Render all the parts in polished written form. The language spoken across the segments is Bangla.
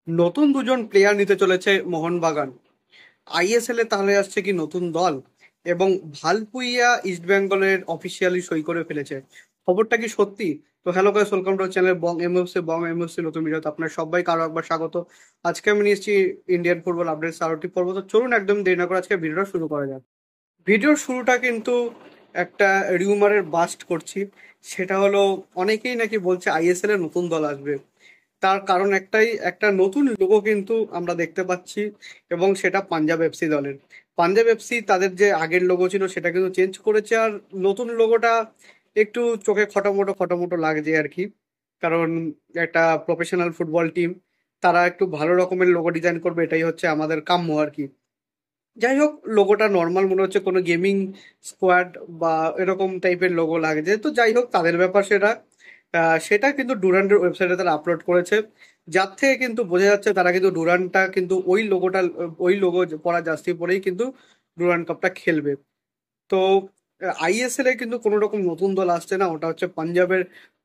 নতুন দুজন প্লেয়ার নিতে চলেছে মোহনবাগান। আইএসএল এ তাহলে আসছে কি নতুন দল? এবং ভালপুইয়া ইস্ট বেঙ্গলের অফিসিয়ালি সই করে ফেলেছে। খবরটা কি সত্যি? তো hello guys, welcome to channel Bong MFC নতুন ভিডিওতে আপনার সবাইকে আরো একবার স্বাগত। আজকে আমি নিয়ে এসেছি ইন্ডিয়ান ফুটবল আপডেটস আরোটি পর্ব। তো চলুন একদম দেরি না করে আজকে ভিডিওটা শুরু করা যাক। ভিডিওর শুরুটা কিন্তু একটা রিউমারের বাস্ট করছি। সেটা হলো, অনেকেই নাকি বলছে আইএসএল এর নতুন দল আসবে। তার কারণ একটাই, একটা নতুন লোগো কিন্তু আমরা দেখতে পাচ্ছি, এবং সেটা পাঞ্জাব এফসি দলের। পাঞ্জাব এফসি তাদের যে আগের লোগো ছিল সেটা কিন্তু চেঞ্জ করেছে, আর নতুন লোগোটা একটু চোখে খটোমটো খটোমটো লাগছে আর কি। কারণ একটা প্রফেশনাল ফুটবল টিম, তারা একটু ভালো রকমের লোগো ডিজাইন করবে, এটাই হচ্ছে আমাদের কাম্য আর কি। যাই হোক, লোগোটা নর্মাল মনে হচ্ছে, কোনো গেমিং স্কোয়াড বা এরকম টাইপের লোগো লাগছে। তো যাই হোক, তাদের ব্যাপার সেটা। সেটা কিন্তু ডুরান্ডের ওয়েবসাইটে তারা আপলোড করেছে, যার থেকে কিন্তু বোঝা যাচ্ছে তারা কিন্তু ডুরান্ডটা কিন্তু ওই লোগোটা, ওই লোগো পরা জার্সি পরেই কিন্তু ডুরান্ড কাপটা খেলবে। তো আইএসএল এ কিন্তু কোনো রকম নতুন দল আসছে না, ওটা হচ্ছে পাঞ্জাবের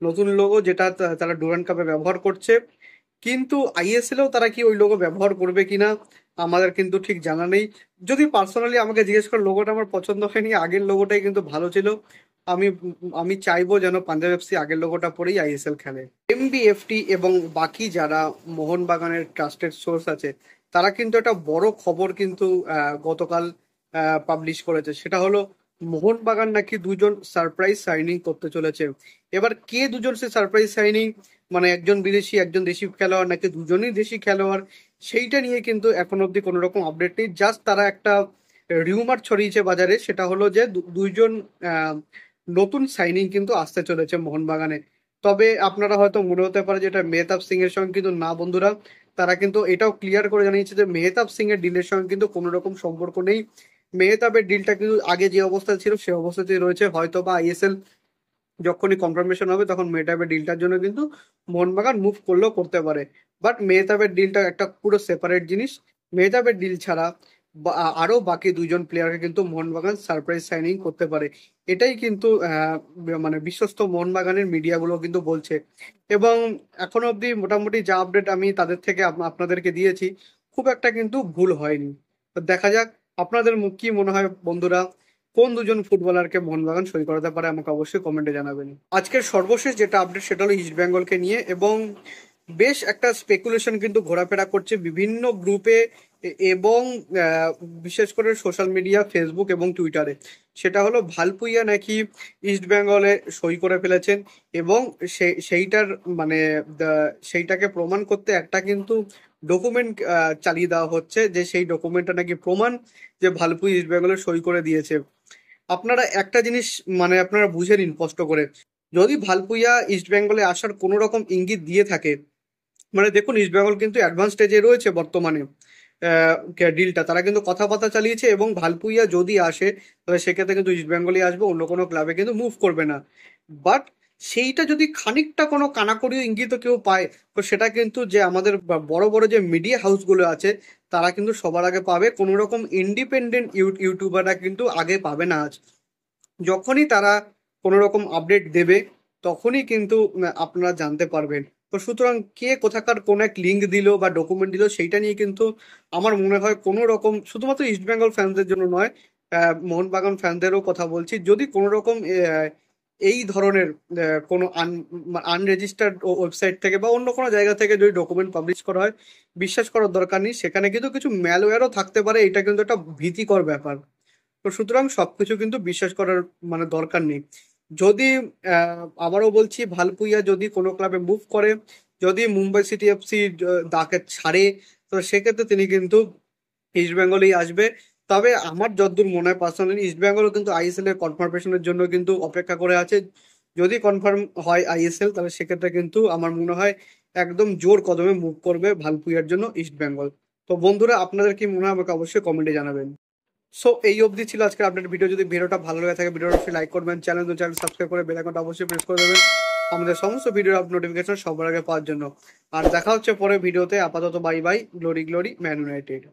নতুন লোগো, যেটা তারা ডুরান্ড কাপে ব্যবহার করছে। কিন্তু আইএসএলেও তারা কি ওই লোগো ব্যবহার করবে কিনা আমাদের কিন্তু ঠিক জানা নেই। যদি পার্সোনালি আমাকে জিজ্ঞেস করে, লোগোটা আমার পছন্দ হয়নি, আগের লোগোটাই কিন্তু ভালো ছিল। আমি আমি চাইবো যেন পাঞ্জাব এফসি আগের লোগোটা পরেই আইএসএল খেলে। এমবিএফটি এবং বাকি যারা মোহনবাগানের ট্রাস্টেড সোর্স আছে, তারা কিন্তু একটা বড় খবর কিন্তু গতকাল পাবলিশ করেছে। সেটা হলো, মোহনবাগান নাকি দুজন সারপ্রাইজ সাইনিং করতে চলেছে। এবার কে দুজন সে সারপ্রাইজ সাইনিং, মানে একজন বিদেশি একজন দেশি খেলোয়াড় নাকি দুজনই দেশি খেলোয়াড়, সেইটা নিয়ে কিন্তু এখন অবধি কোনো রকম আপডেট নেই। জাস্ট তারা একটা রিউমার ছড়িয়েছে বাজারে, সেটা হলো যে দুইজন আহ, নতুন সাইনিং কিন্তু আসতে চলেছে মোহনবাগানে। তবে আপনারা হয়তো মনে হতে পারে যে এটা মেহতাব সিং এর সঙ্গে, কিন্তু না বন্ধুরা। তারা কিন্তু এটাও ক্লিয়ার করে জানিয়েছে যে মেহতাব সিং এর ডিলের সঙ্গে কিন্তু কোনো রকম সম্পর্ক নেই। মেহতাবের ডিলটা কিন্তু আগে যে অবস্থা ছিল সে অবস্থাতেই রয়েছে। হয়তো বা আইএসএল যখনই কনফার্মেশন হবে তখন মেহতাবের ডিলটার জন্য কিন্তু মোহনবাগান মুভ করলেও করতে পারে। বাট মেহতাবের ডিলটা একটা পুরো সেপারেট জিনিস। মেহতাবের ডিল ছাড়া আরো বাকি দুইজন প্লেয়ারকে কিন্তু মোহনবাগান সারপ্রাইজ সাইনিং করতে পারে। এটাই কিন্তু মানে বিশ্বস্ত মোহনবাগানের মিডিয়াগুলো কিন্তু বলছে। এবং এখনো অবধি মোটামুটি যা আপডেট আমি তাদের থেকে আপনাদেরকে দিয়েছি, খুব একটা কিন্তু ভুল হয়নি। তো দেখা যাক আপনাদের কি মনে হয় বন্ধুরা, কোন দুজন ফুটবলারকে মোহনবাগান সই করাতে পারে, আমাকে অবশ্যই কমেন্টে জানাবেন। আজকের সর্বশেষ যেটা আপডেট সেটা হলো ইস্ট বেঙ্গলকে নিয়ে, এবং বেশ একটা স্পেকুলেশন কিন্তু ঘোরাফেরা করছে বিভিন্ন গ্রুপে এবং আহ, বিশেষ করে সোশ্যাল মিডিয়া ফেসবুক এবং টুইটারে। সেটা হলো, ভালপুইয়া নাকি ইস্ট বেঙ্গলে সই করে ফেলেছেন, এবং সেইটার মানে সেইটাকে প্রমাণ করতে একটা কিন্তু ডকুমেন্ট চালিয়ে দেওয়া হচ্ছে, যে সেই ডকুমেন্টটা নাকি প্রমাণ যে ভালপুই ইস্ট বেঙ্গলে সই করে দিয়েছে। আপনারা একটা জিনিস মানে আপনারা বুঝে নিন কষ্ট করে, যদি ভালপুইয়া ইস্ট বেঙ্গলে আসার কোনো রকম ইঙ্গিত দিয়ে থাকে, মানে দেখুন ইস্ট বেঙ্গল কিন্তু অ্যাডভান্স স্টেজে রয়েছে বর্তমানে। ডিলটা তারা কিন্তু কথাবার্তা চালিয়েছে, এবং ভালপুইয়া যদি আসে তাহলে সেক্ষেত্রে কিন্তু ইস্ট বেঙ্গলই আসবে, অন্য কোনো ক্লাবে কিন্তু মুভ করবে না। বাট সেইটা যদি খানিকটা কোনো কানাকড়ি ইঙ্গিত কেউ পায়, তো সেটা কিন্তু যে আমাদের বড় বড় যে মিডিয়া হাউসগুলো আছে তারা কিন্তু সবার আগে পাবে, কোনো রকম ইন্ডিপেন্ডেন্ট ইউটিউবাররা কিন্তু আগে পাবে না। আজ যখনই তারা কোনো রকম আপডেট দেবে তখনই কিন্তু আপনারা জানতে পারবেন। তো সুতরাং কে কোথাকার কোন এক লিঙ্ক দিল বা ডকুমেন্ট দিল, সেইটা নিয়ে কিন্তু আমার মনে হয় কোনো রকম, শুধুমাত্র ইস্ট বেঙ্গল ফ্যানদের জন্য নয়, মোহনবাগান ফ্যানদেরও কথা বলছি, যদি কোনো রকম এই ধরনের কোনো আনরেজিস্টার্ড ওয়েবসাইট থেকে বা অন্য কোনো জায়গা থেকে যদি ডকুমেন্ট পাবলিশ করা হয়, বিশ্বাস করার দরকার নেই, সেখানে কিন্তু কিছু ম্যালওয়্যারও থাকতে পারে। এটা কিন্তু একটা ভীতিকর ব্যাপার। তো সুতরাং সবকিছু কিন্তু বিশ্বাস করার মানে দরকার নেই। যদি আবারও বলছি, ভালপুইয়া যদি কোনো ক্লাবে মুভ করে, যদি মুম্বাই সিটি এফসি তাকে ছাড়ে, তো সেক্ষেত্রে তিনি কিন্তু ইস্ট বেঙ্গলেই আসবে। তবে আমার যতদূর মনে হয় পার্সোনালি, ইস্ট বেঙ্গলও কিন্তু আইএসএল এর কনফার্মেশনের জন্য কিন্তু অপেক্ষা করে আছে। যদি কনফার্ম হয় আইএসএল, তাহলে সেক্ষেত্রে কিন্তু আমার মনে হয় একদম জোর কদমে মুভ করবে ভালপুইয়ার জন্য ইস্ট বেঙ্গল। তো বন্ধুরা, আপনাদের কি মনে হয় আমাকে অবশ্যই কমেন্টে জানাবেন। সো এই অবধি ছিল আজকের আপডেট ভিডিও। যদি ভিডিওটা ভালো লাগে থাকে, ভিডিওটা অবশ্যই লাইক করবেন, চ্যানেল সাবস্ক্রাইব করে বেল আইকনটা অবশ্যই প্রেস করে দেবেন আমাদের সমস্ত ভিডিওর নোটিফিকেশন সবার আগে পাওয়ার জন্য। আর দেখা হচ্ছে পরে ভিডিওতে। আপাতত bye bye, glory glory man United.